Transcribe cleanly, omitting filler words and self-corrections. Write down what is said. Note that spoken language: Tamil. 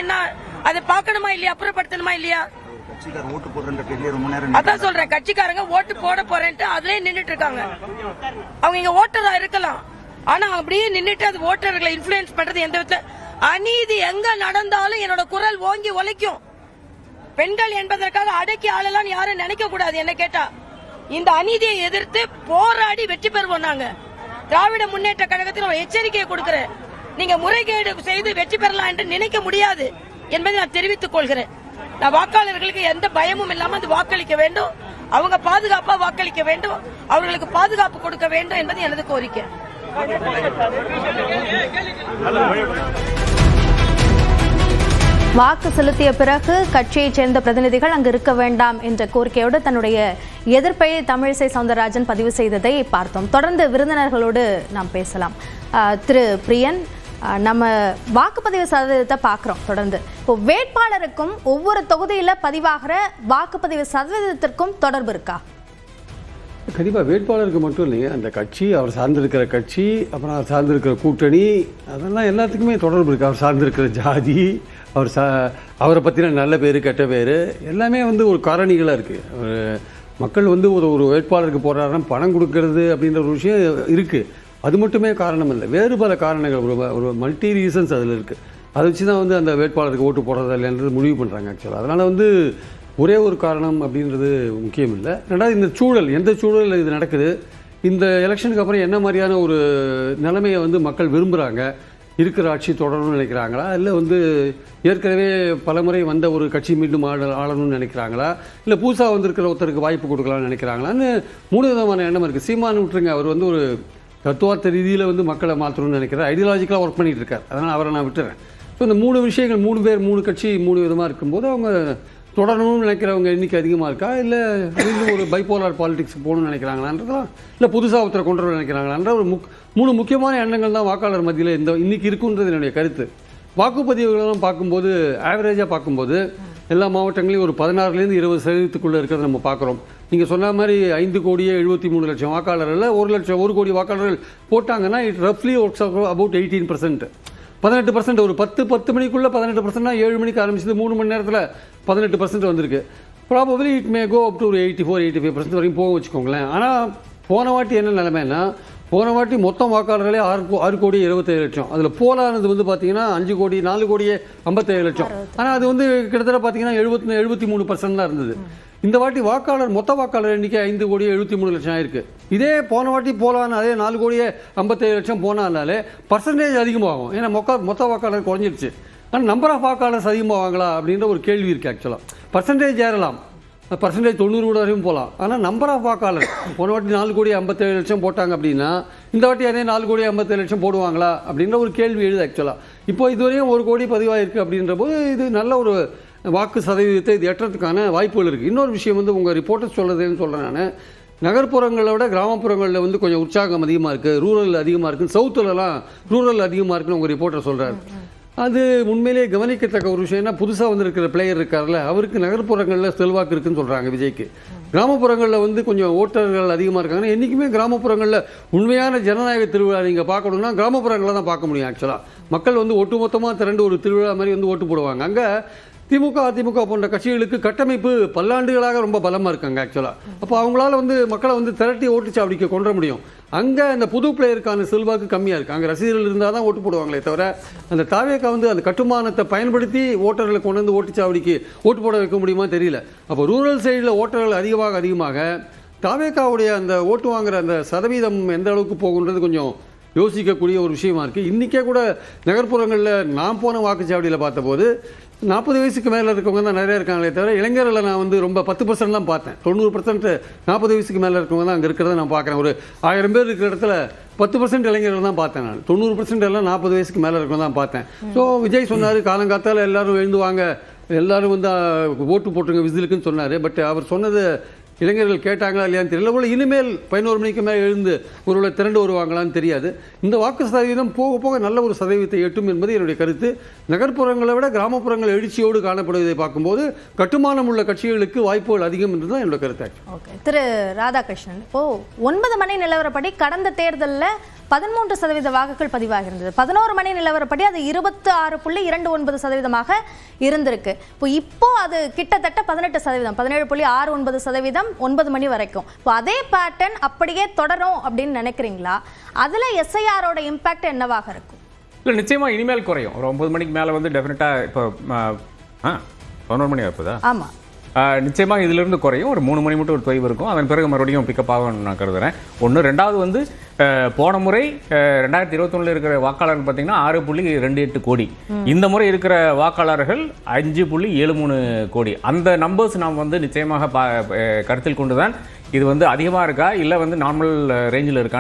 என்ன அதை பார்க்கணுமா இல்லையா, அப்புறப்படுத்தணுமா இல்லையா? அதான் சொல்றேன், கட்சிக்காரங்க ஓட்டு போட போறேன்ட்டு அதுலயே நின்னுட்டு இருக்காங்க. அவங்க இங்க ஓட்டரா இருக்கலாம், ஆனா அப்படியே நின்னுட்டு அது ஓட்டர்களை இன்ஃபுளுன்ஸ் பண்றது எந்த விதத்துல அநீதி எங்க நடந்தாலும் என்னோட குரல் ஓங்கி ஒலிக்கும். பெண்கள் என்பதற்காக அடக்கி ஆளலாம் யாரும் நினைக்க கூடாது. என்ன கேட்டா இந்த அநீதியை எதிர்த்து போராடி வெற்றி பெறுவோம். நாங்க திராவிட முன்னேற்ற கழகத்தில் ஒரு எச்சரிக்கையை கொடுக்கிறேன், நீங்க முறைகேடு செய்து வெற்றி பெறலாம் என்று நினைக்க முடியாது என்பதை நான் தெரிவித்துக் கொள்கிறேன். நான் வாக்காளர்களுக்கு எந்த பயமும் இல்லாம அது வாக்களிக்க வேண்டும், அவங்க பாதுகாப்பா வாக்களிக்க வேண்டும், அவர்களுக்கு பாதுகாப்பு கொடுக்க வேண்டும் என்பது எனது கோரிக்கை. வாக்கு செலுத்திய பிறகு கட்சியைச் சேர்ந்த பிரதிநிதிகள் அங்கு இருக்க வேண்டாம் என்ற கோரிக்கையோடு தன்னுடைய எதிர்ப்பை தமிழிசை சவுந்தரராஜன் பதிவு செய்ததை பார்த்தோம். தொடர்ந்து விருந்தினர்களோடு நாம் பேசலாம். திரு பிரியன், நம்ம வாக்குப்பதிவு சதவீதத்தை பார்க்குறோம். தொடர்ந்து இப்போ வேட்பாளருக்கும் ஒவ்வொரு தொகுதியில் பதிவாகிற வாக்குப்பதிவு சதவீதத்திற்கும் தொடர்பு இருக்கா? கண்டிப்பாக வேட்பாளருக்கு மட்டும் இல்லைங்க, அந்த கட்சி, அவர் சார்ந்திருக்கிற கட்சி, அப்புறம் அவர் சார்ந்திருக்கிற கூட்டணி, அதெல்லாம் எல்லாத்துக்குமே தொடர்பு இருக்குது. அவர் சார்ந்திருக்கிற ஜாதி, அவரை பற்றின நல்ல பேர் கெட்ட பேர் எல்லாமே ஒரு காரணிகளாக இருக்குது. மக்கள் ஒரு வேட்பாளருக்கு போடுறாருன்னா பணம் கொடுக்கறது அப்படின்ற ஒரு விஷயம் இருக்குது. அது மட்டுமே காரணம் இல்லை, வேறு பல காரணங்கள், ஒரு மல்டி ரீசன்ஸ் அதில் இருக்குது. அதை வச்சு தான் அந்த வேட்பாளருக்கு ஓட்டு போடுறதா இல்லைன்றது முடிவு பண்ணுறாங்க ஆக்சுவலாக. அதனால் ஒரே ஒரு காரணம் அப்படின்றது முக்கியம் இல்லை. ரெண்டாவது, இந்த சூழல், எந்த சூழலில் இது நடக்குது, இந்த எலெக்ஷனுக்கு அப்புறம் என்ன மாதிரியான ஒரு நிலைமையை மக்கள் விரும்புகிறாங்க, இருக்கிற ஆட்சி தொடரணும்னு நினைக்கிறாங்களா, இல்லை ஏற்கனவே பலமுறை வந்த ஒரு கட்சி மீண்டும் ஆளணும்னு நினைக்கிறாங்களா, இல்லை புதுசாக வந்திருக்கிற ஒருத்தருக்கு வாய்ப்பு கொடுக்கலாம்னு நினைக்கிறாங்களான்னு 3 விதமான எண்ணம் இருக்குது. சீமானு விட்டுருங்க, அவர் ஒரு தத்துவார்த்த ரீதியில் மக்களை மாற்றணும்னு நினைக்கிறார், ஐடியாலஜிக்கலாக ஒர்க் பண்ணிகிட்டு இருக்கார். அதனால் அவரை நான் விட்டுறேன். ஸோ இந்த 3 விஷயங்கள், 3 பேர் 3 கட்சி 3 விதமாக இருக்கும்போது அவங்க தொடரணும்னு நினைக்கிறவங்க எண்ணிக்கை அதிகமாக இருக்கா, இல்லை மீண்டும் ஒரு பைபோலார் பாலிடிக்ஸ் போகணும்னு நினைக்கிறாங்களான்றதெல்லாம், இல்லை புதுசாக ஒருத்தரை கொண்டு வர நினைக்கிறாங்களான்ற ஒரு 3 முக்கியமான எண்ணங்கள் தான் வாக்காளர் மத்தியில் இன்னைக்கு இருக்குன்றது என்னுடைய கருத்து. வாக்குப்பதிவுகளெல்லாம் பார்க்கும்போது, ஆவரேஜாக பார்க்கும்போது எல்லா மாவட்டங்களையும் ஒரு 16லேருந்து 20% இருக்கிறத நம்ம பார்க்குறோம். நீங்கள் சொன்ன மாதிரி 5,73,00,000 வாக்காளர்கள் 1 கோடி வாக்காளர்கள் போட்டாங்கன்னா இட் ரஃப்லி ஒர்க்ஸ் அபவுட் 18%. 18%, ஒரு 10 மணிக்குள்ளே 18%, 7 மணிக்கு ஆரம்பிச்சது 3 மணி நேரத்தில் 18% வந்திருக்கு. Probably it may go up to ஒரு 84-85% வரைக்கும் போக வச்சுக்கோங்களேன். ஆனால் போன வாட்டி என்ன நிலைமைன்னா, போன வாட்டி மொத்தம் வாக்காளர்களே 6,77,00,000. அதில் போலானது பார்த்தீங்கன்னா 4,57,00,000. ஆனால் அது கிட்டத்தட்ட பார்த்தீங்கன்னா 73% தான் இருந்தது. இந்த வாட்டி மொத்த வாக்காளர் எண்ணிக்கை 5,73,00,000 ஆயிருக்கு. இதே போன வாட்டி போலான்னு அதே 4,57,00,000 போனாலே பர்சன்டேஜ் அதிகமாகும். ஏன்னா மொத்த வாக்காளர் குறைஞ்சிருச்சு. ஆனால் நம்பர் ஆஃப் வாக்காளர்ஸ் அதிகமாவாங்களா அப்படின்ற ஒரு கேள்வி இருக்குது. ஆக்சுவலாக பர்சன்டேஜ் ஏறலாம், பர்சன்டேஜ் 90 கூட வரையும் போகலாம். ஆனால் நம்பர் ஆஃப் வாக்காளர் போன வாட்டி 4,57,00,000 போட்டாங்க அப்படின்னா இந்த வாட்டி அதே 4,57,00,000 போடுவாங்களா அப்படின்ற ஒரு கேள்வி எழுது. ஆக்சுவலாக இப்போ இதுவரையும் 1 கோடி பதிவாயிருக்கு அப்படின்ற போது இது நல்ல ஒரு வாக்கு சதவீதத்தை இது எட்டுறதுக்கான வாய்ப்புகள் இருக்குது. இன்னொரு விஷயம் உங்கள் ரிப்போர்ட்டர் சொல்கிறதுன்னு சொல்கிறேன் நான், நகர்ப்புறங்களை விட கிராமப்புறங்களில் கொஞ்சம் உற்சாகம் அதிகமாக இருக்குது, ரூரல் அதிகமாக இருக்குது, சவுத்துலலாம் ரூரல் அதிகமாக இருக்குன்னு உங்கள் ரிப்போர்ட்டர் சொல்கிறார். அது உண்மையிலேயே கவனிக்கத்தக்க ஒரு விஷயம். ஏன்னா புதுசாக வந்திருக்கிற பிளேயர் இருக்கார்ல, அவருக்கு நகர்ப்புறங்களில் செல்வாக்கு இருக்குன்னு சொல்கிறாங்க விஜய்க்கு. கிராமப்புறங்களில் கொஞ்சம் ஓட்டர்கள் அதிகமாக இருக்காங்கன்னா, என்றைக்குமே கிராமப்புறங்களில் உண்மையான ஜனநாயக திருவிழா நீங்கள் பார்க்கணுன்னா கிராமப்புறங்களில் தான் பார்க்க முடியும். ஆக்சுவலாக மக்கள் ஒட்டுமொத்தமாக திரண்டு ஒரு திருவிழா மாதிரி ஓட்டு போடுவாங்க. அங்கே திமுக, அதிமுக போன்ற கட்சிகளுக்கு கட்டமைப்பு பல்லாண்டுகளாக ரொம்ப பலமாக இருக்காங்க ஆக்சுவலாக. அப்போ அவங்களால மக்களை திரட்டி ஓட்டுச்சாவடிக்க கொண்டு வர முடியும். அங்கே அந்த புது பிளேயருக்கான செல்வாக்கு கம்மியாக இருக்குது. அங்கே ரசிகர்கள் இருந்தால் தான் ஓட்டு போடுவாங்களே தவிர, அந்த தாவேக்கா அந்த கட்டுமானத்தை பயன்படுத்தி ஓட்டர்களை கொண்டு ஓட்டுச்சாவடிக்கு ஓட்டு போட வைக்க முடியுமா தெரியல. அப்போ ரூரல் சைடில் ஓட்டர்கள் அதிகமாக தாவேக்காவுடைய அந்த ஓட்டு வாங்குற அந்த சதவீதம் எந்த அளவுக்கு போகுன்றது கொஞ்சம் யோசிக்கக்கூடிய ஒரு விஷயமா இருக்குது. இன்றைக்கே கூட நகர்ப்புறங்களில் நான் போன வாக்குச்சாவடியில் பார்த்தபோது 40 வயசுக்கு மேலே இருக்கவங்க தான் நிறைய இருக்காங்களே தவிர, இளைஞர்களை நான் ரொம்ப 10% தான் பார்த்தேன். 90% 40 வயசுக்கு மேலே இருக்கவங்க தான் அங்கே இருக்கிறத நான் பார்க்குறேன். ஒரு 1000 பேர் இருக்கிற இடத்துல 10% இளைஞர்கள் தான் பார்த்தேன் நான். 90% எல்லாம் 40 வயசுக்கு மேலே இருக்கவங்க தான் பார்த்தேன். ஸோ விஜய் சொன்னார், காலங்காத்தால் எல்லாரும் எழுந்துவாங்க, எல்லாரும் ஓட்டு போட்டுருங்க விசிலுக்குன்னு சொன்னார். பட் அவர் சொன்னது இளைஞர்கள் கேட்டாங்களா இல்லையான்னு தெரியல. போல இனிமேல் 11 மணிக்கு மேலே எழுந்து ஒருவேளை திரண்டு வருவாங்களான்னு தெரியாது. இந்த வாக்கு சதவீதம் போக போக நல்ல ஒரு சதவீதத்தை எட்டும் என்பது என்னுடைய கருத்து. நகர்ப்புறங்களை விட கிராமப்புறங்கள் எழுச்சியோடு காணப்படுவதை பார்க்கும்போது கட்டுமானம் உள்ள கட்சிகளுக்கு வாய்ப்புகள் அதிகம் என்று தான் என்னோட கருத்து. ஓகே, திரு ராதாகிருஷ்ணன், இப்போ 9 மணி நிலவரப்படி கடந்த தேர்தலில் 13% வாக்குகள் பதிவாகிருந்தது. 11 மணி நிலவரப்படி அது 26.29% இருந்திருக்கு. இப்போ அது கிட்டத்தட்ட 18%, 17.69% 9 மணி வரைக்கும். இப்போ அதே பேட்டர்ன் அப்படியே தொடரும் அப்படின்னு நினைக்கிறீங்களா? அதுல எஸ்ஐஆரோட இம்பாக்ட் என்னவாக இருக்கும்? இல்லை, நிச்சயமா இனிமேல் குறையும். ஒரு 9 மணிக்கு மேலே வந்து டெஃபினட்டாக இப்போ 11 மணி ஆகுதா? ஆமா, நிச்சயமாக இதிலிருந்து குறையும். ஒரு 3 மணி மட்டும் ஒரு தொய்வு இருக்கும். அதன் பிறகு மறுபடியும் பிக்கப் ஆகும்னு நான் கருதுறேன். ஒன்று. ரெண்டாவது வந்து போன முறை 2021 இருக்கிற வாக்காளர்கள் பார்த்தீங்கன்னா 6.28 கோடி. இந்த முறை இருக்கிற வாக்காளர்கள் 5.73 கோடி. அந்த நம்பர்ஸ் நாம் வந்து நிச்சயமாக கருத்தில் கொண்டு தான் இது வந்து அதிகமாக இருக்கா இல்லை வந்து நார்மல் ரேஞ்சில் இருக்கா